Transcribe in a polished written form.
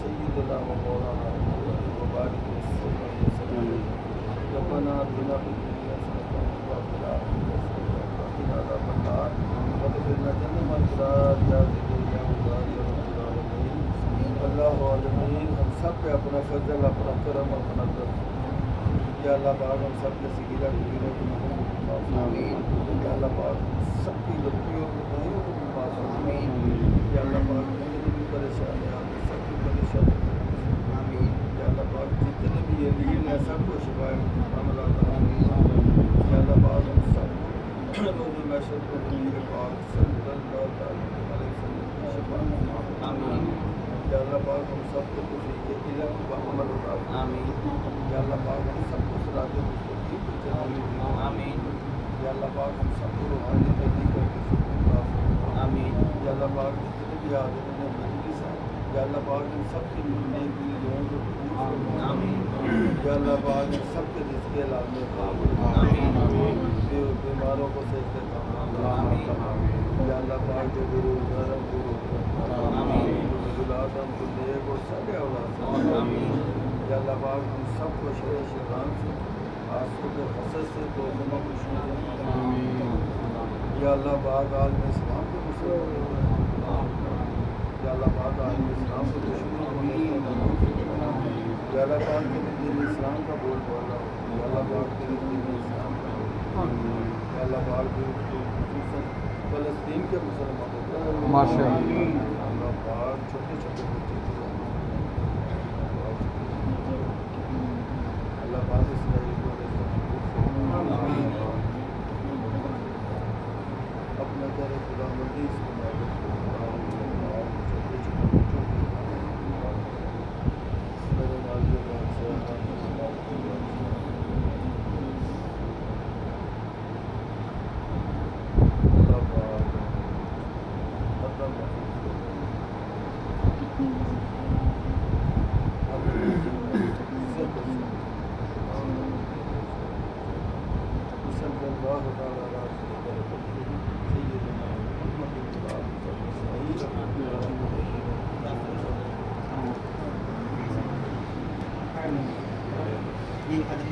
سيدنا ومولانا محمد وبارك وسلم ربنا آتنا في الدنيا حسنة وفي الآخرة حسنة وقنا عذاب النار واغفر لنا جميع الأبرار يا ذكر يا مدار يا رب العالمين اللہ عالمین ہم سب پہ اپنا فضل اپنا کرم اپنا درد یا اللہ پاک ہم سب کے سگیرہ کبیرہ گناہوں کو بھی معاف فرما یا اللہ پاک سب کی غلطیوں کو گناہوں کو بھی معاف فرما یا اللہ پاک جتنی بھی پریشانی آتی سب کی پریشانی یا اللہ پاک جتنے بھی یہ لیل ہے سب کو شفائے عملہ یا اللہ پاک ہم سب کو روز محشر کو نبی پاک صلی اللہ علیہ وسلم کی شفاعت آمین یا اللہ پاک ہم سب کو توفیق علم و عمل عطا فرما آمین یا اللہ پاک ہم سب کو صراط مستقیم پر چلانے آمین یا اللہ پاک ہم سب کو روحانی ترقی کر کے سکون عطا فرما آمین یا اللہ پاک جتنے بھی حاضرین مجلس ہیں یا اللہ پاک ہم سب کی نیک نیتوں کو قبول فرما آمین یا اللہ پاک ہم سب کے رزق حلال میں عطا فرما آمین بیماروں کو صحت تمام آمین یا اللہ پاک جو بیروزگار ہیں کو روزگار آمین آدم کو نیک اور سارے اولاد آمین یا اللہ پاک ہم سب کو شر شیطان سے آنسوں کے حسد سے دوزخوں کو چھوڑ آمین یا اللہ پاک عالم اسلام کو مسلمان یا اللہ پاک عالم اسلام کو دشمن ہونے یا اللہ پاک کے دین اسلام کا بول بالا یا اللہ پاک کے دین اسلام کا یا اللہ پاک خصوصاً فلسطین کے مسلمانوں کو ماشاءاللہ اللہ پاک چھوٹے چھوٹے بچے اللہ پاک اسرائیل کو اپنا در خدا مندی اس کو معبود کو چھوٹے چھوٹے بچوں کو میرے والد سے اللہ پاک یہ